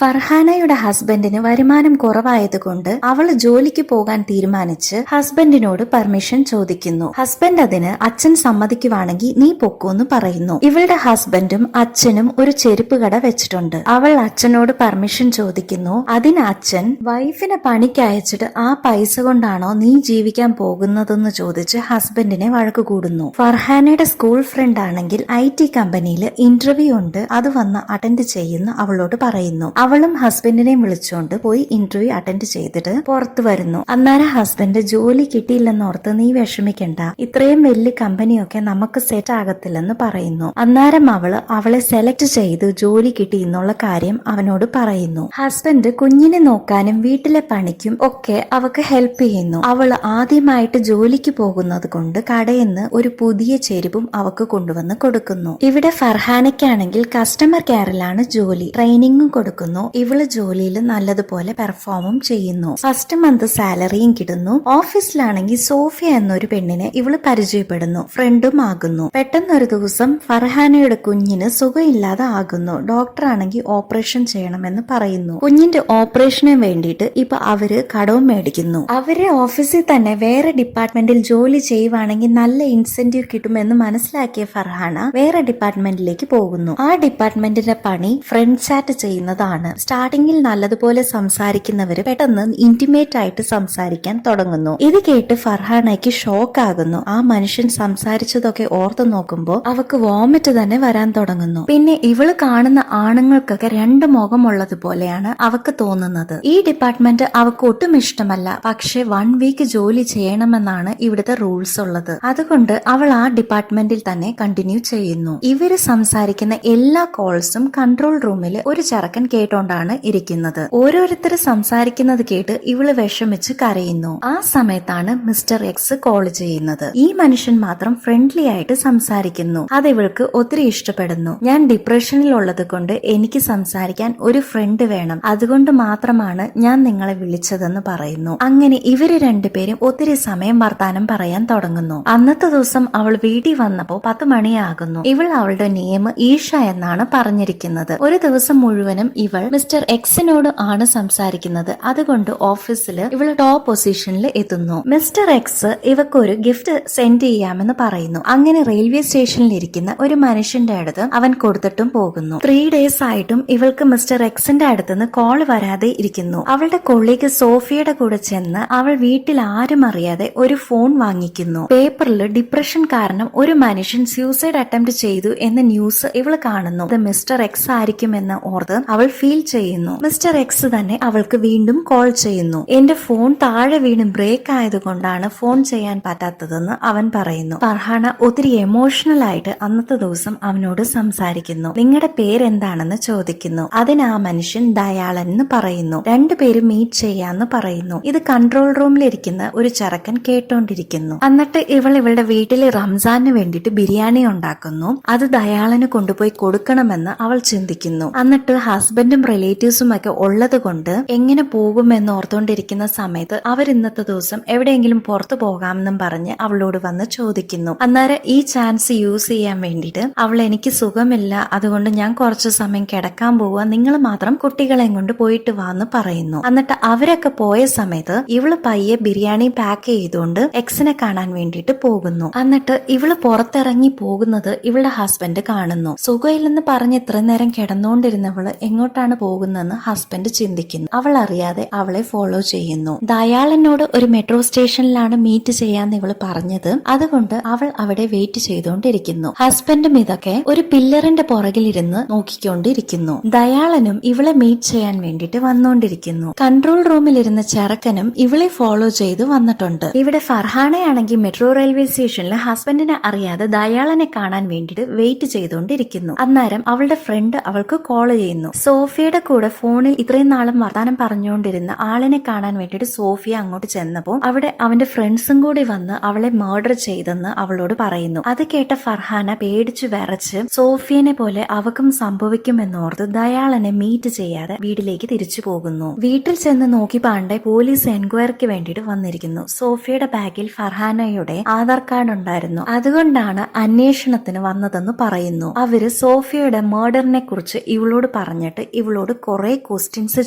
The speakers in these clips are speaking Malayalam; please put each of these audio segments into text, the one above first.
ഫർഹാനയുടെ ഹസ്ബൻഡിന് വരുമാനം കുറവായതുകൊണ്ട് അവൾ ജോലിക്ക് പോകാൻ തീരുമാനിച്ച് ഹസ്ബൻഡിനോട് പെർമിഷൻ ചോദിക്കുന്നു. ഹസ്ബൻഡ് അതിന് അച്ഛൻ സമ്മതിക്കുവാണെങ്കിൽ നീ പൊക്കോന്ന് പറയുന്നു. ഇവളുടെ ഹസ്ബൻഡും അച്ഛനും ഒരു ചെരുപ്പ് കട വെച്ചിട്ടുണ്ട്. അവൾ അച്ഛനോട് പെർമിഷൻ ചോദിക്കുന്നു. അതിന് അച്ഛൻ വൈഫിനെ പണിക്ക് അയച്ചിട്ട് ആ പൈസ കൊണ്ടാണോ നീ ജീവിക്കാൻ പോകുന്നതെന്ന് ചോദിച്ച് ഹസ്ബൻഡിനെ വഴക്ക് കൂടുന്നു. ഫർഹാനയുടെ സ്കൂൾ ഫ്രണ്ട് ആണെങ്കിൽ IT കമ്പനിയിൽ ഇന്റർവ്യൂ ഉണ്ട്, അത് വന്ന് അറ്റൻഡ് ചെയ്യുന്നു അവളോട് പറയുന്നു. അവളും ഹസ്ബൻഡിനെയും വിളിച്ചുകൊണ്ട് പോയി ഇന്റർവ്യൂ അറ്റൻഡ് ചെയ്തിട്ട് പുറത്തു വരുന്നു. അന്നേരം ഹസ്ബൻഡ് ജോലി കിട്ടിയില്ലെന്നോർത്ത് നീ വിഷമിക്കണ്ട, ഇത്രയും വലിയ കമ്പനിയൊക്കെ നമുക്ക് സെറ്റ് ആകത്തില്ലെന്ന് പറയുന്നു. അന്നേരം അവളെ സെലക്ട് ചെയ്ത് ജോലി കിട്ടി എന്നുള്ള കാര്യം അവനോട് പറയുന്നു. ഹസ്ബൻഡ് കുഞ്ഞിനെ നോക്കാനും വീട്ടിലെ പണിക്കും ഒക്കെ അവക്ക് ഹെൽപ്പ് ചെയ്യുന്നു. അവള് ആദ്യമായിട്ട് ജോലിക്ക് പോകുന്നത് കൊണ്ട് കടയിൽ നിന്ന് ഒരു പുതിയ ചെരുപ്പും അവക്ക് കൊണ്ടുവന്ന് കൊടുക്കുന്നു. ഇവിടെ ഫർഹാനയ്ക്കാണെങ്കിൽ കസ്റ്റമർ കെയറിലാണ് ജോലി, ട്രെയിനിങ്ങും കൊടുക്കുന്നു. ഇവള് ജോലിയിൽ നല്ലതുപോലെ പെർഫോമും ചെയ്യുന്നു. ഫസ്റ്റ് മന്ത് സാലറിയും കിട്ടുന്നു. ഓഫീസിലാണെങ്കിൽ സോഫിയ എന്നൊരു പെണ്ണിനെ ഇവള് പരിചയപ്പെടുന്നു, ഫ്രണ്ടും ആകുന്നു. പെട്ടെന്നൊരു ദിവസം ഫർഹാനയുടെ കുഞ്ഞിന് സുഖമില്ലാതെ ആകുന്നു. ഡോക്ടർ ആണെങ്കിൽ ഓപ്പറേഷൻ ചെയ്യണമെന്ന് പറയുന്നു. കുഞ്ഞിന്റെ ഓപ്പറേഷന് വേണ്ടിയിട്ട് ഇപ്പൊ അവര് കടവും മേടിക്കുന്നു. അവരെ ഓഫീസിൽ തന്നെ വേറെ ഡിപ്പാർട്ട്മെന്റിൽ ജോലി ചെയ്യുവാണെങ്കിൽ നല്ല ഇൻസെന്റീവ് കിട്ടുമെന്ന് മനസ്സിലാക്കിയ ഫർഹാന വേറെ ഡിപ്പാർട്ട്മെന്റിലേക്ക് പോകുന്നു. ആ ഡിപ്പാർട്ട്മെന്റിന്റെ പണി ഫ്രണ്ട് ചാറ്റ് ചെയ്യുന്നതാണ്. സ്റ്റാർട്ടിങ്ങിൽ നല്ലതുപോലെ സംസാരിക്കുന്നവര് പെട്ടെന്ന് ഇന്റിമേറ്റ് ആയിട്ട് സംസാരിക്കാൻ തുടങ്ങുന്നു. ഇത് കേട്ട് ഫർഹാനയ്ക്ക് ഷോക്ക് ആകുന്നു. ആ മനുഷ്യൻ സംസാരിച്ചതൊക്കെ ഓർത്തു നോക്കുമ്പോൾ അവക്ക് വോമിറ്റ് തന്നെ വരാൻ തുടങ്ങുന്നു. പിന്നെ ഇവള് കാണുന്ന ആണുങ്ങൾക്കൊക്കെ രണ്ട് മുഖമുള്ളതുപോലെയാണ് അവക്ക് തോന്നുന്നത്. ഈ ഡിപ്പാർട്ട്മെന്റ് അവക്ക് ഒട്ടും ഇഷ്ടമല്ല. പക്ഷെ 1 വീക്ക് ജോലി ചെയ്യണമെന്നാണ് ഇവിടുത്തെ റൂൾസ് ഉള്ളത്. അതുകൊണ്ട് അവൾ ആ ഡിപ്പാർട്ട്മെന്റിൽ തന്നെ കണ്ടിന്യൂ ചെയ്യുന്നു. ഇവര് സംസാരിക്കുന്ന എല്ലാ കോൾസും കൺട്രോൾ റൂമിൽ ഒരു ചെറുക്കൻ കേട്ടോണ്ടാണ് ഇരിക്കുന്നത്. ഓരോരുത്തർ സംസാരിക്കുന്നത് കേട്ട് ഇവള് വിഷമിച്ച് കരയുന്നു. ആ സമയത്താണ് മിസ്റ്റർ എക്സ് കോൾ ചെയ്യുന്നത്. ഈ മനുഷ്യൻ മാത്രം ഫ്രണ്ട്ലി ആയിട്ട് സംസാരിക്കുന്നു. അത് ഇവൾക്ക് ഒത്തിരി ഇഷ്ടപ്പെടുന്നു. ഞാൻ ഡിപ്രഷനിൽ ഉള്ളത് കൊണ്ട് എനിക്ക് സംസാരിക്കാൻ ഒരു ഫ്രണ്ട് വേണം, അതുകൊണ്ട് മാത്രമാണ് ഞാൻ നിങ്ങളെ വിളിച്ചതെന്ന് പറയുന്നു. അങ്ങനെ ഇവര് രണ്ടുപേരും ഒത്തിരി സമയം വർത്താനം പറയാൻ തുടങ്ങുന്നു. അന്നത്തെ ദിവസം അവൾ വീട്ടിൽ വന്നപ്പോ 10 മണിയാകുന്നു. ഇവൾ അവളുടെ നെയിം ഈഷ എന്നാണ് പറഞ്ഞിരിക്കുന്നത്. ഒരു ദിവസം മുഴുവനും ഇവൾ മിസ്റ്റർ എക്സിനോട് ആണ് സംസാരിക്കുന്നത്. അതുകൊണ്ട് ഓഫീസിൽ ഇവൾ ടോപ്പ് പൊസിഷനിൽ എത്തുന്നു. മിസ്റ്റർ എക്സ് ഇവക്ക് ഒരു ഗിഫ്റ്റ് സെൻഡ് ചെയ്യാമെന്ന് പറയുന്നു. അങ്ങനെ റെയിൽവേ സ്റ്റേഷനിൽ ഇരിക്കുന്ന ഒരു മനുഷ്യന്റെ അടുത്ത് അവൻ കൊടുത്തിട്ടും പോകുന്നു. 3 ഡേയ്സ് ആയിട്ടും ഇവൾക്ക് മിസ്റ്റർ എക്സിന്റെ അടുത്തുനിന്ന് കോൾ വരാതെ ഇരിക്കുന്നു. അവളുടെ കൊളീഗ് സോഫിയയുടെ കൂടെ ചെന്ന് അവൾ വീട്ടിൽ ആരും അറിയാതെ ഒരു ഫോൺ വാങ്ങിക്കുന്നു. പേപ്പറിൽ ഡിപ്രഷൻ കാരണം ഒരു മനുഷ്യൻ സൂസൈഡ് അറ്റംപ്റ്റ് ചെയ്തു എന്ന ന്യൂസ് ഇവൾ കാണുന്നു. അത് മിസ്റ്റർ എക്സ് ആയിരിക്കുമെന്ന് ഓർത്ത് അവൾ ഫീൽ ചെയ്യുന്നു. മിസ്റ്റർ എക്സ് തന്നെ അവൾക്ക് വീണ്ടും കോൾ ചെയ്യുന്നു. എന്റെ ഫോൺ താഴെ വീണ് ബ്രേക്ക് ആയതുകൊണ്ടാണ് ഫോൺ ചെയ്യാൻ പറ്റാത്തതെന്ന് അവൻ പറയുന്നു. ഫർഹാന ഒത്തിരി എമോഷണൽ ആയിട്ട് അന്നത്തെ ദിവസം അവനോട് സംസാരിക്കുന്നു. നിങ്ങളുടെ പേരെന്താണെന്ന് ചോദിക്കുന്നു. അതിന് ആ മനുഷ്യൻ ദയാളൻ എന്ന് പറയുന്നു. രണ്ടുപേരും മീറ്റ് ചെയ്യാന്ന് പറയുന്നു. ഇത് കൺട്രോൾ റൂമിലിരിക്കുന്ന ഒരു ചെറുക്കൻ കേട്ടോണ്ടിരിക്കുന്നു. എന്നിട്ട് ഇവളുടെ വീട്ടിലെ റംസാന് വേണ്ടിയിട്ട് ബിരിയാണി ഉണ്ടാക്കുന്നു. അത് ദയാളന് കൊണ്ടുപോയി കൊടുക്കണമെന്ന് അവൾ ചിന്തിക്കുന്നു. എന്നിട്ട് ഹസ്ബൻഡും റിലേറ്റീവ്സും ഒക്കെ ഉള്ളത് കൊണ്ട് എങ്ങനെ പോകുമെന്ന് ഓർത്തോണ്ടിരിക്കുന്ന സമയത്ത് അവർ ഇന്നത്തെ ദിവസം എവിടെയെങ്കിലും പുറത്തു പോകാമെന്നും പറഞ്ഞ് അവളോട് വന്ന് ചോദിക്കുന്നു. അന്നേരം ഈ ചാൻസ് യൂസ് ചെയ്യാൻ വേണ്ടിയിട്ട് അവൾ എനിക്ക് സുഖമില്ല, അതുകൊണ്ട് ഞാൻ കുറച്ചു സമയം കിടക്കാൻ പോവുക, നിങ്ങൾ മാത്രം കുട്ടികളെയും കൊണ്ട് പോയിട്ട് വാന്ന് പറയുന്നു. എന്നിട്ട് അവരൊക്കെ പോയ സമയത്ത് ഇവള് പയ്യെ ബിരിയാണി പാക്ക് ചെയ്തുകൊണ്ട് എക്സിനെ കാണാൻ വേണ്ടിയിട്ട് പോകുന്നു. എന്നിട്ട് ഇവള് പുറത്തിറങ്ങി പോകുന്നത് ഇവളുടെ ഹസ്ബൻഡ് കാണുന്നു. സുഖമില്ലെന്ന് പറഞ്ഞ് ഇത്ര നേരം കിടന്നുകൊണ്ടിരുന്നവള് എങ്ങോട്ടാണ് പോകുന്നതെന്ന് ഹസ്ബൻഡ് ചിന്തിക്കുന്നു. അവൾ അറിയാതെ അവളെ ഫോളോ ചെയ്യുന്നു. ദയാളനോട് ഒരു മെട്രോ സ്റ്റേഷനിലാണ് മീറ്റ് ചെയ്യാന്ന് ഇവള് പറഞ്ഞത്. അതുകൊണ്ട് അവൾ അവിടെ വെയിറ്റ് ചെയ്തുകൊണ്ടിരിക്കുന്നു. ഹസ്ബൻഡും ഇതൊക്കെ ഒരു പില്ലറിന്റെ പുറകിലിരുന്ന് നോക്കിക്കൊണ്ടിരിക്കുന്നു. ദയാളനും ഇവളെ മീറ്റ് ചെയ്യാൻ വേണ്ടിയിട്ട് വന്നുകൊണ്ടിരിക്കുന്നു. കൺട്രോൾ റൂമിലിരുന്ന ചെറുക്കനും ഇവളെ ഫോളോ ചെയ്ത് വന്നിട്ടുണ്ട്. ഇവിടെ ഫർഹാനയാണെങ്കിൽ മെട്രോ റെയിൽവേ സ്റ്റേഷനിൽ ഹസ്ബൻഡിനെ അറിയാതെ ദയാളനെ കാണാൻ വേണ്ടിയിട്ട് വെയിറ്റ് ചെയ്തുകൊണ്ടിരിക്കുന്നു. അന്നേരം അവളുടെ ഫ്രണ്ട് അവൾക്ക് കോൾ ചെയ്യുന്നു. സോഫിയയുടെ കൂടെ ഫോണിൽ ഇത്രയും നാളും വർത്താനം പറഞ്ഞുകൊണ്ടിരുന്ന ആളിനെ കാണാൻ വേണ്ടിയിട്ട് സോഫിയ അങ്ങോട്ട് ചെന്നപ്പോൾ അവിടെ അവന്റെ ഫ്രണ്ട്സും കൂടി വന്ന് അവളെ മർഡർ ചെയ്തെന്ന് അവളോട് പറയുന്നു. അത് കേട്ട ഫർഹാന പേടിച്ചു വിറച്ച് സോഫിയനെ പോലെ അവക്കും സംഭവിക്കുമെന്നോർത്ത് ദയാളനെ മീറ്റ് ചെയ്യാതെ വീട്ടിലേക്ക് തിരിച്ചു പോകുന്നു. വീട്ടിൽ ചെന്ന് നോക്കി പാണ്ഡെ പോലീസ് എൻക്വയറിക്ക് വേണ്ടിയിട്ട് വന്നിരിക്കുന്നു. സോഫിയയുടെ ബാഗിൽ ഫർഹാനയുടെ ആധാർ കാർഡ് ഉണ്ടായിരുന്നു. അതുകൊണ്ടാണ് അന്വേഷണത്തിന് വന്നതെന്ന് പറയുന്നു. അവര് സോഫിയയുടെ മർഡറിനെ കുറിച്ച് ഇവളോട് പറഞ്ഞിട്ട് ഇവളോട് ഇവളോട് കുറെ ക്വസ്റ്റ്യൻസ്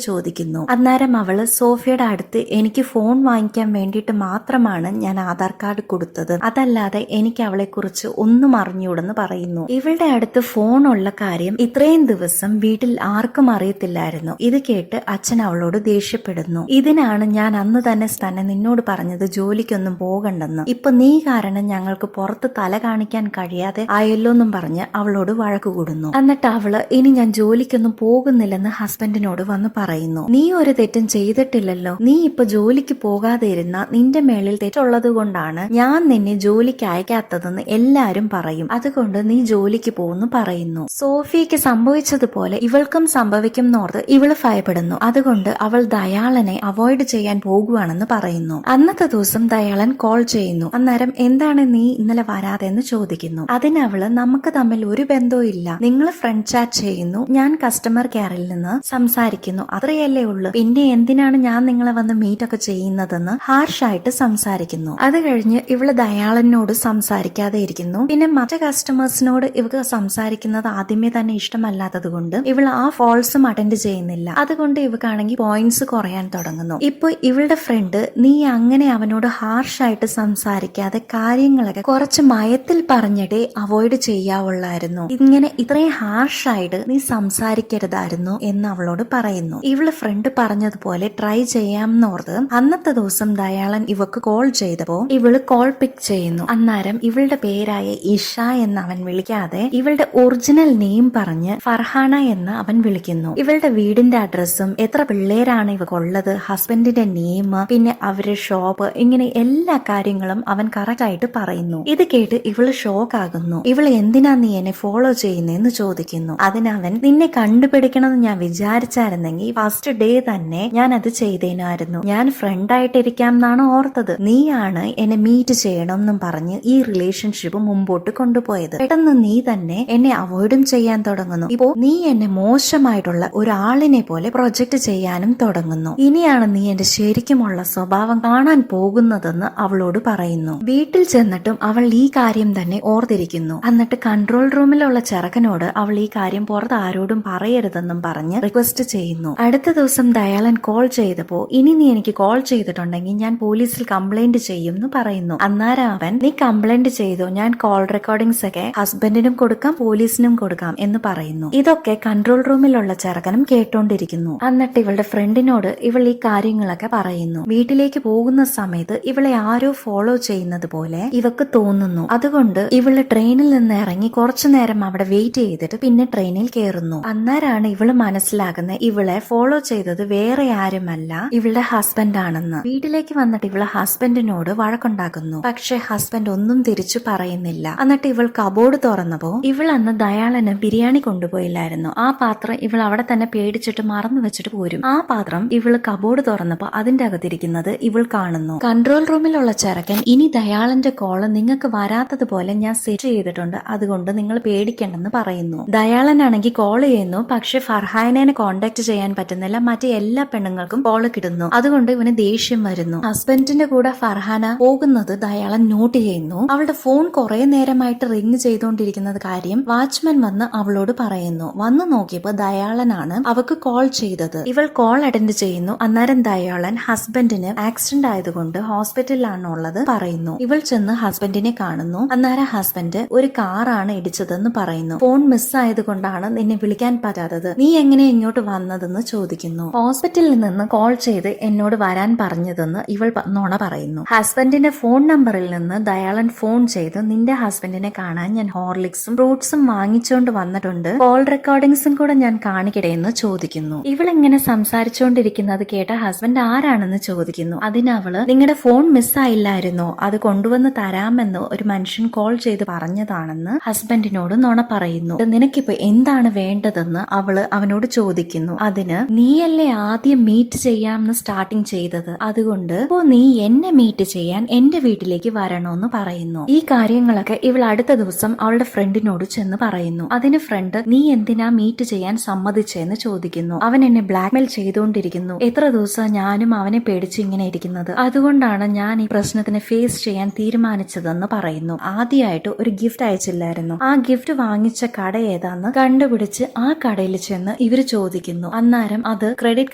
ചോദിക്കുന്നു. അന്നേരം അവള് സോഫിയയുടെ അടുത്ത് എനിക്ക് ഫോൺ വാങ്ങിക്കാൻ വേണ്ടിയിട്ട് മാത്രമാണ് ഞാൻ ആധാർ കാർഡ് കൊടുത്തത്, അതല്ലാതെ എനിക്ക് അവളെ കുറിച്ച് ഒന്നും അറിഞ്ഞൂടെന്ന് പറയുന്നു. ഇവളുടെ അടുത്ത് ഫോൺ ഉള്ള കാര്യം ഇത്രയും ദിവസം വീട്ടിൽ ആർക്കും അറിയത്തില്ലായിരുന്നു. ഇത് കേട്ട് അച്ഛൻ അവളോട് ദേഷ്യപ്പെടുന്നു. ഇതിനാണ് ഞാൻ അന്ന് തന്നെ നിന്നോട് പറഞ്ഞത് ജോലിക്കൊന്നും പോകണ്ടെന്ന്. ഇപ്പൊ നീ കാരണം ഞങ്ങൾക്ക് പുറത്ത് തല കാണിക്കാൻ കഴിയാതെ ആയല്ലോ എന്നും പറഞ്ഞ് അവളോട് വഴക്ക് കൂടുന്നു. എന്നിട്ട് അവള് ഇനി ഞാൻ ജോലിക്കൊന്നും പോകുന്നില്ലെന്ന് ഹസ്ബൻഡിനോട് വന്ന് പറയുന്നു. നീ ഒരു തെറ്റും ചെയ്തിട്ടില്ലല്ലോ, നീ ഇപ്പൊ ജോലിക്ക് പോകാതെ ഇരുന്ന നിന്റെ മേളിൽ തെറ്റുള്ളത് കൊണ്ടാണ് ഞാൻ നിന്നെ ജോലിക്ക് അയക്കാത്തതെന്ന് എല്ലാരും പറയും, അതുകൊണ്ട് നീ ജോലിക്ക് പോകുന്നു പറയുന്നു. സോഫിയക്ക് സംഭവിച്ചതുപോലെ ഇവൾക്കും സംഭവിക്കും എന്നോർത്ത് ഇവള് ഭയപ്പെടുന്നു. അതുകൊണ്ട് അവൾ ദയാളനെ അവോയ്ഡ് ചെയ്യാൻ പോകുവാണെന്ന് പറയുന്നു. അന്നത്തെ ദിവസം ദയാളൻ കോൾ ചെയ്യുന്നു. അന്നേരം എന്താണ് നീ ഇന്നലെ വരാതെ എന്ന് ചോദിക്കുന്നു. അതിനവള് നമുക്ക് തമ്മിൽ ഒരു ബന്ധവും ഇല്ല, നിങ്ങൾ ഫ്രണ്ട് ചാറ്റ് ചെയ്യുന്നു, ഞാൻ കസ്റ്റമർ കെയറിൽ നിന്ന് സംസാരിക്കുന്നു, അത്രയല്ലേ ഉള്ളു, പിന്നെ എന്തിനാണ് ഞാൻ നിങ്ങളെ വന്ന് മീറ്റ് ഒക്കെ ചെയ്യുന്നതെന്ന് ഹാർഷായിട്ട് സംസാരിക്കുന്നു. അത് കഴിഞ്ഞ് ഇവള് ദയാളനോട് സംസാരിക്കാതെ ഇരിക്കുന്നു. പിന്നെ മറ്റു കസ്റ്റമേഴ്സിനോട് ഇവക്ക് സംസാരിക്കുന്നത് ആദ്യമേ തന്നെ ഇഷ്ടമല്ലാത്തത് കൊണ്ട് ഇവൾ ആ കോൾസും അറ്റൻഡ് ചെയ്യുന്നില്ല. അതുകൊണ്ട് ഇവക്കാണെങ്കിൽ പോയിന്റ്സ് കുറയാൻ തുടങ്ങുന്നു. ഇപ്പൊ ഇവളുടെ ഫ്രണ്ട് നീ അങ്ങനെ അവനോട് ഹാർഷായിട്ട് സംസാരിക്കാതെ കാര്യങ്ങളൊക്കെ കുറച്ച് മയത്തിൽ പറഞ്ഞിട്ടേ അവോയ്ഡ് ചെയ്യാവുള്ളായിരുന്നു, ഇങ്ങനെ ഇത്രയും ഹാർഷായിട്ട് നീ സംസാരിക്കരുതായിരുന്നു എന്ന് അവളോട് പറയുന്നു. ഇവള് ഫ്രണ്ട് പറഞ്ഞതുപോലെ ട്രൈ ചെയ്യാമെന്നോർത്ത് അന്നത്തെ ദിവസം ദയാളൻ ഇവക്ക് കോൾ ചെയ്തപ്പോ ഇവള് കോൾ പിക്ക് ചെയ്യുന്നു. അന്നേരം ഇവളുടെ പേരായ ഇഷ എന്ന് അവൻ വിളിക്കാതെ ഇവളുടെ ഒറിജിനൽ നെയിം പറഞ്ഞ് ഫർഹാന എന്ന് അവൻ വിളിക്കുന്നു. ഇവളുടെ വീടിന്റെ അഡ്രസ്സും എത്ര പിള്ളേരാണ് ഇവക്കുള്ളത്, ഹസ്ബൻഡിന്റെ നെയിം, പിന്നെ അവരുടെ ഷോപ്പ്, ഇങ്ങനെ എല്ലാ കാര്യങ്ങളും അവൻ കറക്റ്റ് ആയിട്ട് പറയുന്നു. ഇത് കേട്ട് ഇവള് ഷോക്ക് ആകുന്നു. ഇവള് എന്തിനാ നീ എന്നെ ഫോളോ ചെയ്യുന്നതെന്ന് ചോദിക്കുന്നു. അതിനവൻ നിന്നെ കണ്ടുപിടിക്കണമെന്ന് ഞാൻ വിചാരിച്ചായിരുന്നെങ്കിൽ ഫസ്റ്റ് ഡേ തന്നെ ഞാൻ അത് ചെയ്തേനായിരുന്നു, ഞാൻ ഫ്രണ്ട് ആയിട്ടിരിക്കാം എന്നാണ് ഓർത്തത്, നീയാണ് എന്നെ മീറ്റ് ചെയ്യണം എന്നും പറഞ്ഞ് ഈ റിലേഷൻഷിപ്പ് മുമ്പോട്ട് കൊണ്ടുപോയത്. പെട്ടെന്ന് നീ തന്നെ എന്നെ അവോയ്ഡും ചെയ്യാൻ തുടങ്ങുന്നു. ഇപ്പോ നീ എന്നെ മോശമായിട്ടുള്ള ഒരാളിനെ പോലെ പ്രൊജക്ട് ചെയ്യാനും തുടങ്ങുന്നു. ഇനിയാണ് നീ എന്റെ ശരിക്കുമുള്ള സ്വഭാവം കാണാൻ പോകുന്നതെന്ന് അവളോട് പറയുന്നു. വീട്ടിൽ ചെന്നിട്ടും അവൾ ഈ കാര്യം തന്നെ ഓർത്തിരിക്കുന്നു. എന്നിട്ട് കൺട്രോൾ റൂമിലുള്ള ചെറുക്കനോട് അവൾ ഈ കാര്യം പുറത്ത് ആരോടും പറയരുതെന്നും പറഞ്ഞ് റിക്വസ്റ്റ് ചെയ്യുന്നു. അടുത്ത ദിവസം ദയാളൻ കോൾ ചെയ്തപ്പോ ഇനി നീ എനിക്ക് കോൾ ചെയ്തിട്ടുണ്ടെങ്കിൽ ഞാൻ പോലീസിൽ കംപ്ലൈന്റ് ചെയ്യും എന്ന് പറയുന്നു. അന്നേരം അവൻ നീ കംപ്ലൈന്റ് ചെയ്തോ, ഞാൻ കോൾ റെക്കോർഡിംഗ്സ് ഒക്കെ ഹസ്ബൻഡിനും കൊടുക്കാം പോലീസിനും കൊടുക്കാം എന്ന് പറയുന്നു. ഇതൊക്കെ കൺട്രോൾ റൂമിലുള്ള ചെറുക്കനും കേട്ടോണ്ടിരിക്കുന്നു. എന്നിട്ട് ഇവളുടെ ഫ്രണ്ടിനോട് ഇവൾ ഈ കാര്യങ്ങളൊക്കെ പറയുന്നു. വീട്ടിലേക്ക് പോകുന്ന സമയത്ത് ഇവളെ ആരോ ഫോളോ ചെയ്യുന്നത് പോലെ ഇവക്ക് തോന്നുന്നു. അതുകൊണ്ട് ഇവള് ട്രെയിനിൽ നിന്ന് ഇറങ്ങി കുറച്ചു നേരം അവിടെ വെയിറ്റ് ചെയ്തിട്ട് പിന്നെ ട്രെയിനിൽ കയറുന്നു. അന്നേരമാണ് ഇവള് മനസ്സിലാക്കുന്നത് ഇവളെ ഫോളോ ചെയ്തത് വേറെ ആരുമല്ല ഇവളുടെ ഹസ്ബൻഡ് ആണെന്ന്. വീട്ടിലേക്ക് വന്നിട്ട് ഇവള് ഹസ്ബൻഡിനോട് വഴക്കുണ്ടാക്കുന്നു. പക്ഷെ ഹസ്ബൻഡ് ഒന്നും തിരിച്ചു പറയുന്നില്ല. എന്നിട്ട് ഇവൾ കബോർഡ് തുറന്നപ്പോ ഇവൾ അന്ന് ദയാളന് ബിരിയാണി കൊണ്ടുപോയില്ലായിരുന്നു. ആ പാത്രം ഇവൾ അവിടെ തന്നെ പേടിച്ചിട്ട് മറന്നു വെച്ചിട്ട് പോരും. ആ പാത്രം ഇവള് കബോർഡ് തുറന്നപ്പോ അതിന്റെ അകത്തിരിക്കുന്നത് ഇവൾ കാണുന്നു. കൺട്രോൾ റൂമിലുള്ള ചെറുക്കൻ ഇനി ദയാളന്റെ കോള് നിങ്ങൾക്ക് വരാത്തതുപോലെ ഞാൻ സെറ്റ് ചെയ്തിട്ടുണ്ട്, അതുകൊണ്ട് നിങ്ങൾ പേടിക്കണ്ടെന്ന് പറയുന്നു. ദയാളനാണെങ്കിൽ കോൾ ചെയ്യുന്നു. പക്ഷെ ഫർഹാനെ കോണ്ടാക്ട് ചെയ്യാൻ പറ്റുന്നില്ല. മറ്റേ എല്ലാ പെണ്ണുങ്ങൾക്കും കോള് കിട്ടുന്നു. അതുകൊണ്ട് ഇവന് ദേഷ്യം വരുന്നു. ഹസ്ബൻഡിന്റെ കൂടെ ഫർഹാന പോകുന്നത് ദയാളൻ നോട്ട് ചെയ്യുന്നു. അവളുടെ ഫോൺ കുറെ നേരമായിട്ട് റിംഗ് ചെയ്തുകൊണ്ടിരിക്കുന്നത് കാര്യം വാച്ച്മാൻ വന്ന് അവളോട് പറയുന്നു. വന്നു നോക്കിയപ്പോ ദയാളനാണ് അവക്ക് കോൾ ചെയ്തത്. ഇവൾ കോൾ അറ്റൻഡ് ചെയ്യുന്നു. അന്നേരം ദയാളൻ ഹസ്ബൻഡിന് ആക്സിഡന്റ് ആയതുകൊണ്ട് ഹോസ്പിറ്റലിലാണുള്ളത് പറയുന്നു. ഇവൾ ചെന്ന് ഹസ്ബൻഡിനെ കാണുന്നു. അന്നേരം ഹസ്ബൻഡ് ഒരു കാറാണ് ഇടിച്ചതെന്ന് പറയുന്നു. ഫോൺ മിസ്സായത് കൊണ്ടാണ് നിന്നെ വിളിക്കാൻ പറ്റാത്തത്, നീ എങ്ങനെ ഇങ്ങോട്ട് വന്നതെന്ന് ചോദിക്കുന്നു. ഹോസ്പിറ്റലിൽ നിന്ന് കോൾ ചെയ്ത് എന്നോട് വരാൻ പറഞ്ഞതെന്ന് ഇവൾ നുണ പറയുന്നു. ഹസ്ബൻഡിന്റെ ഫോൺ നമ്പറിൽ നിന്ന് ദയാളൻ ഫോൺ ചെയ്ത് നിന്റെ ഹസ്ബൻഡിനെ കാണാൻ ഞാൻ ഹോർലിക്സും ഫ്രൂട്ട്സും വാങ്ങിച്ചുകൊണ്ട് വന്നിട്ടുണ്ട്, കോൾ റെക്കോർഡിംഗ്സും കൂടെ ഞാൻ കാണിക്കട്ടെ എന്ന് ചോദിക്കുന്നു. ഇവളിങ്ങനെ സംസാരിച്ചുകൊണ്ടിരിക്കുന്നത് കേട്ട ഹസ്ബൻഡ് ആരാണെന്ന് ചോദിക്കുന്നു. അതിനവള് നിങ്ങളുടെ ഫോൺ മിസ്സായില്ലായിരുന്നോ, അത് കൊണ്ടുവന്ന് തരാമെന്ന് ഒരു മനുഷ്യൻ കോൾ ചെയ്ത് പറഞ്ഞതാണെന്ന് ഹസ്ബൻഡിനോട് നുണ പറയുന്നു. നിനക്കിപ്പോ എന്താണ് വേണ്ടതെന്ന് അവള് അവനോട് ചോദിക്കുന്നു. അതിന് നീയല്ലേ ആദ്യം മീറ്റ് ചെയ്യാമെന്ന് സ്റ്റാർട്ടിങ് ചെയ്തത്, അതുകൊണ്ട് ഇപ്പോ നീ എന്നെ മീറ്റ് ചെയ്യാൻ എന്റെ വീട്ടിലേക്ക് വരണോന്ന് പറയുന്നു. ഈ കാര്യങ്ങളൊക്കെ ഇവൾ അടുത്ത ദിവസം അവളുടെ ഫ്രണ്ടിനോട് ചെന്ന് പറയുന്നു. അതിന് ഫ്രണ്ട് നീ എന്തിനാ മീറ്റ് ചെയ്യാൻ സമ്മതിച്ചെന്ന് ചോദിക്കുന്നു. അവൻ എന്നെ ബ്ലാക്ക്മെയിൽ ചെയ്തുകൊണ്ടിരിക്കുന്നു, എത്ര ദിവസം ഞാനും അവനെ പേടിച്ച് ഇങ്ങനെ ഇരിക്കുന്നത്, അതുകൊണ്ടാണ് ഞാൻ ഈ പ്രശ്നത്തിനെ ഫേസ് ചെയ്യാൻ തീരുമാനിച്ചതെന്ന് പറയുന്നു. ആദ്യമായിട്ട് ഒരു ഗിഫ്റ്റ് അയച്ചില്ലായിരുന്നു, ആ ഗിഫ്റ്റ് വാങ്ങിച്ച കട ഏതാന്ന് കണ്ടുപിടിച്ച് ആ കടയിൽ ചെന്ന് എന്ന് ഇവര് ചോദിക്കുന്നു. അന്നേരം അത് ക്രെഡിറ്റ്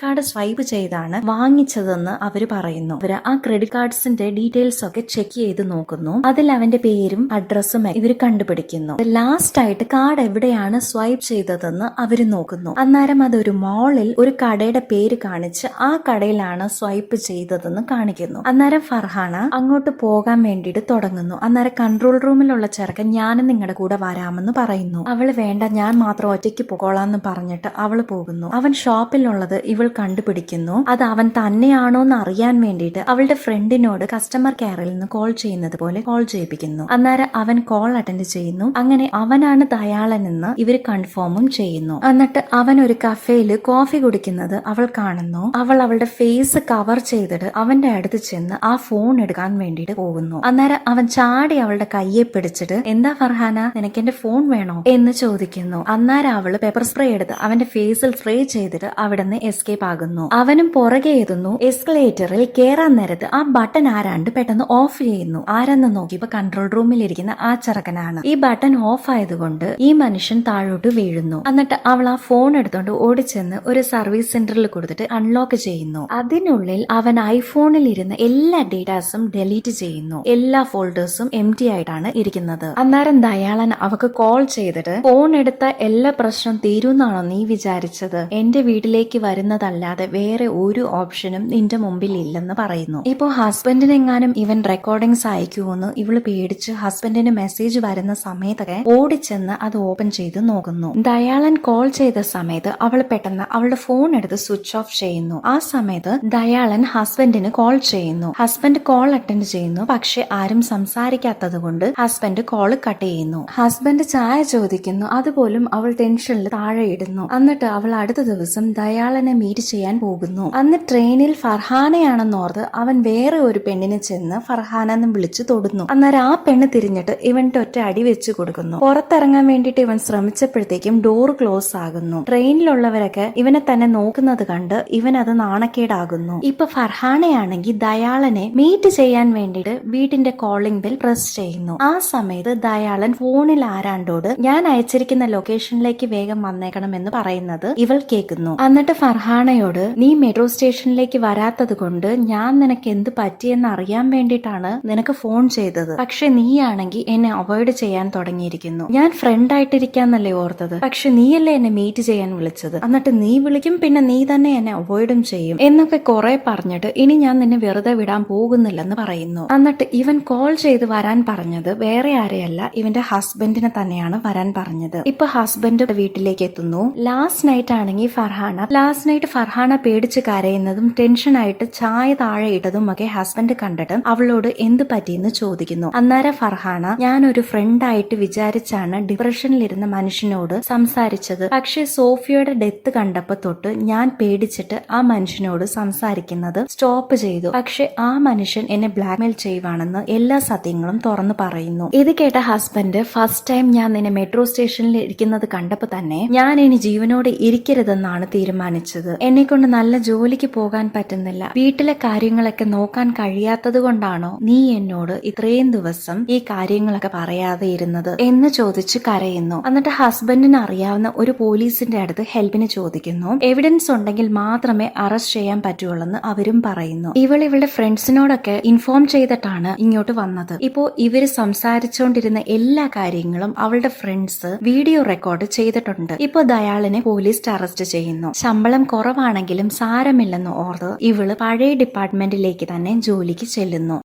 കാർഡ് സ്വൈപ്പ് ചെയ്താണ് വാങ്ങിച്ചതെന്ന് അവര് പറയുന്നു. അവര് ആ ക്രെഡിറ്റ് കാർഡ്സിന്റെ ഡീറ്റെയിൽസ് ഒക്കെ ചെക്ക് ചെയ്ത് നോക്കുന്നു. അതിൽ അവന്റെ പേരും അഡ്രസ്സും ഇവര് കണ്ടുപിടിക്കുന്നു. ലാസ്റ്റ് ആയിട്ട് കാർഡ് എവിടെയാണ് സ്വൈപ്പ് ചെയ്തതെന്ന് അവര് നോക്കുന്നു. അന്നേരം അതൊരു മാളിൽ ഒരു കടയുടെ പേര് കാണിച്ച് ആ കടയിലാണ് സ്വൈപ്പ് ചെയ്തതെന്ന് കാണിക്കുന്നു. അന്നേരം ഫർഹാന അങ്ങോട്ട് പോകാൻ വേണ്ടിയിട്ട് തുടങ്ങുന്നു. അന്നേരം കൺട്രോൾ റൂമിലുള്ള ചെറുക്കൻ ഞാനും നിങ്ങളുടെ കൂടെ വരാമെന്ന് പറയുന്നു. അവള് വേണ്ട, ഞാൻ മാത്രം ഒറ്റയ്ക്ക് പോകോളാന്ന് പറഞ്ഞിട്ട് അവള് പോകുന്നു. അവൻ ഷോപ്പിലുള്ളത് ഇവൾ കണ്ടുപിടിക്കുന്നു. അത് അവൻ തന്നെയാണോ എന്ന് അറിയാൻ വേണ്ടിയിട്ട് അവളുടെ ഫ്രണ്ടിനോട് കസ്റ്റമർ കെയറിൽ നിന്ന് കോൾ ചെയ്യുന്നത് പോലെ കോൾ ചെയ്യിപ്പിക്കുന്നു. അന്നേരം അവൻ കോൾ അറ്റൻഡ് ചെയ്യുന്നു. അങ്ങനെ അവനാണ് ദയാളനെന്ന് ഇവര് കൺഫേമും ചെയ്യുന്നു. എന്നിട്ട് അവൻ ഒരു കഫേയില് കോഫി കുടിക്കുന്നത് അവൾ കാണുന്നു. അവൾ അവളുടെ ഫേസ് കവർ ചെയ്തിട്ട് അവന്റെ അടുത്ത് ചെന്ന് ആ ഫോൺ എടുക്കാൻ വേണ്ടിയിട്ട് പോകുന്നു. അന്നേരം അവൻ ചാടി അവളുടെ കയ്യെ പിടിച്ചിട്ട് എന്താ ഫർഹാന, നിനക്ക് എന്റെ ഫോൺ വേണോ എന്ന് ചോദിക്കുന്നു. അന്നേരം അവള് പെപ്പർ സ്പ്രേ എടുത്ത് അവന്റെ ഫേസിൽ സ്പ്രേ ചെയ്തിട്ട് അവിടെ നിന്ന് എസ്കേപ്പ് ആകുന്നു. അവനും പുറകെ എത്തുന്നു. എസ്കലേറ്ററിൽ കേറാൻ നേരത്ത് ആ ബട്ടൺ ആരാണ്ട് പെട്ടെന്ന് ഓഫ് ചെയ്യുന്നു. ആരെന്ന് നോക്കിയപ്പോ കൺട്രോൾ റൂമിൽ ഇരിക്കുന്ന ആ ചെറുക്കനാണ്. ഈ ബട്ടൺ ഓഫ് ആയതുകൊണ്ട് ഈ മനുഷ്യൻ താഴോട്ട് വീഴുന്നു. എന്നിട്ട് അവൾ ആ ഫോൺ എടുത്തോണ്ട് ഓടിച്ചെന്ന് ഒരു സർവീസ് സെന്ററിൽ കൊടുത്തിട്ട് അൺലോക്ക് ചെയ്യുന്നു. അതിനുള്ളിൽ അവൻ ഐഫോണിൽ ഇരുന്ന എല്ലാ ഡേറ്റാസും ഡെലീറ്റ് ചെയ്യുന്നു. എല്ലാ ഫോൾഡേഴ്സും എംപ്റ്റി ആയിട്ടാണ് ഇരിക്കുന്നത്. അന്നേരം ദയാളൻ അവക്ക് കോൾ ചെയ്തിട്ട് ഫോൺ എടുത്ത എല്ലാ പ്രശ്നം തീരുന്നാണോ നീ വിചാരിച്ചത്? എന്റെ വീട്ടിലേക്ക് വരുന്നതല്ലാതെ വേറെ ഒരു ഓപ്ഷനും നിന്റെ മുമ്പിൽ ഇല്ലെന്ന് പറയുന്നു. ഇപ്പോ ഹസ്ബൻഡിനെങ്ങാനും ഇവൻ റെക്കോർഡിങ്സ് അയക്കുമെന്ന് ഇവള് പേടിച്ച് ഹസ്ബൻഡിന് മെസ്സേജ് വരുന്ന സമയത്തൊക്കെ ഓടിച്ചെന്ന് അത് ഓപ്പൺ ചെയ്ത് നോക്കുന്നു. ദയാളൻ കോൾ ചെയ്ത സമയത്ത് അവൾ പെട്ടെന്ന് അവളുടെ ഫോൺ എടുത്ത് സ്വിച്ച് ഓഫ് ചെയ്യുന്നു. ആ സമയത്ത് ദയാളൻ ഹസ്ബൻഡിന് കോൾ ചെയ്യുന്നു. ഹസ്ബൻഡ് കോൾ അറ്റൻഡ് ചെയ്യുന്നു. പക്ഷെ ആരും സംസാരിക്കാത്തത് കൊണ്ട് ഹസ്ബൻഡ് കോൾ കട്ട് ചെയ്യുന്നു. ഹസ്ബൻഡ് ചായ ചോദിക്കുന്നു. അതുപോലും അവൾ ടെൻഷനിൽ താഴെ ഇടുന്നു. എന്നിട്ട് അവൾ അടുത്ത ദിവസം ദയാളനെ മീറ്റ് ചെയ്യാൻ പോകുന്നു. അന്ന് ട്രെയിനിൽ ഫർഹാനയാണെന്നോർത്ത് അവൻ വേറെ ഒരു പെണ്ണിനെ ചെന്ന് ഫർഹാനെന്ന് വിളിച്ചു തൊടുന്നു. അന്നേരം ആ പെണ്ണ് തിരിഞ്ഞിട്ട് ഇവന്റെ ഒറ്റ അടി വെച്ച് കൊടുക്കുന്നു. പുറത്തിറങ്ങാൻ വേണ്ടിയിട്ട് ഇവൻ ശ്രമിച്ചപ്പോഴത്തേക്കും ഡോർ ക്ലോസ് ആകുന്നു. ട്രെയിനിലുള്ളവരൊക്കെ ഇവനെ തന്നെ നോക്കുന്നത് കണ്ട് ഇവൻ അത് നാണക്കേടാകുന്നു. ഇപ്പൊ ഫർഹാനയാണെങ്കിൽ ദയാളനെ മീറ്റ് ചെയ്യാൻ വേണ്ടിയിട്ട് വീട്ടിന്റെ കോളിംഗ് ബെൽ പ്രസ് ചെയ്യുന്നു. ആ സമയത്ത് ദയാളൻ ഫോണിൽ ആരാണ്ടോട് ഞാൻ അയച്ചിരിക്കുന്ന ലൊക്കേഷനിലേക്ക് വേഗം വന്നേക്കണം എന്ന് പറയുന്നത് ഇവൾ കേൾക്കുന്നു. എന്നിട്ട് ഫർഹാനയോട് നീ മെട്രോ സ്റ്റേഷനിലേക്ക് വരാത്തത് കൊണ്ട് ഞാൻ നിനക്ക് എന്ത് പറ്റിയെന്ന് അറിയാൻ വേണ്ടിയിട്ടാണ് നിനക്ക് ഫോൺ ചെയ്തത്. പക്ഷെ നീയാണെങ്കിൽ എന്നെ അവോയ്ഡ് ചെയ്യാൻ തുടങ്ങിയിരിക്കുന്നു. ഞാൻ ഫ്രണ്ട് ആയിട്ടിരിക്കാന്നല്ലേ ഓർത്തത്, പക്ഷെ നീയല്ലേ എന്നെ മീറ്റ് ചെയ്യാൻ വിളിച്ചത്. എന്നിട്ട് നീ വിളിക്കും, പിന്നെ നീ തന്നെ എന്നെ അവോയ്ഡും ചെയ്യും എന്നൊക്കെ കുറെ പറഞ്ഞിട്ട് ഇനി ഞാൻ നിന്നെ വെറുതെ വിടാൻ പോകുന്നില്ലെന്ന് പറയുന്നു. എന്നിട്ട് ഇവൻ കോൾ ചെയ്ത് വരാൻ പറഞ്ഞത് വേറെ ആരെയല്ല, ഇവന്റെ ഹസ്ബൻഡിനെ തന്നെയാണ് വരാൻ പറഞ്ഞത്. ഇപ്പൊ ഹസ്ബൻഡ് വീട്ടിലേക്ക് എത്തുന്നു. ലാസ്റ്റ് നൈറ്റ് ഫർഹാന പേടിച്ച് കരയുന്നതും ടെൻഷനായിട്ട് ചായ താഴെ ഇട്ടതും ഒക്കെ ഹസ്ബൻഡ് കണ്ടിട്ട് അവളോട് എന്ത് പറ്റിയെന്ന് ചോദിക്കുന്നു. അന്നേരം ഫർഹാന ഞാനൊരു ഫ്രണ്ട് ആയിട്ട് വിചാരിച്ചാണ് ഡിപ്രഷനിലിരുന്ന മനുഷ്യനോട് സംസാരിച്ചത്. പക്ഷെ സോഫിയയുടെ ഡെത്ത് കണ്ടപ്പോ തൊട്ട് ഞാൻ പേടിച്ചിട്ട് ആ മനുഷ്യനോട് സംസാരിക്കുന്നത് സ്റ്റോപ്പ് ചെയ്തു. പക്ഷെ ആ മനുഷ്യൻ എന്നെ ബ്ലാക്ക്മെയിൽ ചെയ്യുവാണെന്ന് എല്ലാ സത്യങ്ങളും തുറന്നു പറയുന്നു. ഇത് കേട്ട ഹസ്ബൻഡ് ഫസ്റ്റ് ടൈം ഞാൻ നിന്നെ മെട്രോ സ്റ്റേഷനിൽ ഇരിക്കുന്നത് കണ്ടപ്പോ തന്നെ ഞാൻ ഇനി ജീവനോടെ ഇരിക്കരുതെന്നാണ് തീരുമാനിച്ചത്. എന്നെ കൊണ്ട് നല്ല ജോലിക്ക് പോകാൻ പറ്റുന്നില്ല, വീട്ടിലെ കാര്യങ്ങളൊക്കെ നോക്കാൻ കഴിയാത്തത് കൊണ്ടാണോ നീ എന്നോട് ഇത്രയും ദിവസം ഈ കാര്യങ്ങളൊക്കെ പറയാതെ ഇരുന്നത് എന്ന് ചോദിച്ച് കരയുന്നു. എന്നിട്ട് ഹസ്ബൻഡിന് അറിയാവുന്ന ഒരു പോലീസിന്റെ അടുത്ത് ഹെൽപ്പിന് ചോദിക്കുന്നു. എവിഡൻസ് ഉണ്ടെങ്കിൽ മാത്രമേ അറസ്റ്റ് ചെയ്യാൻ പറ്റുള്ളൂ അവരും പറയുന്നു. ഇവളുടെ ഫ്രണ്ട്സിനോടൊക്കെ ഇൻഫോം ചെയ്തിട്ടാണ് ഇങ്ങോട്ട് വന്നത്. ഇപ്പോ ഇവര് സംസാരിച്ചുകൊണ്ടിരുന്ന എല്ലാ കാര്യങ്ങളും അവളുടെ ഫ്രണ്ട്സ് വീഡിയോ റെക്കോർഡ് ചെയ്തിട്ടുണ്ട്. ഇപ്പൊ ദയാളിനെ പോലീസ് അറസ്റ്റ് ചെയ്യുന്നു. ശമ്പളം കുറവാണെങ്കിലും സാരമില്ലെന്ന് ഓർത്ത് ഇവള് പഴയ ഡിപ്പാർട്ട്മെന്റിലേക്ക് തന്നെ ജോലിക്ക് ചെല്ലുന്നു.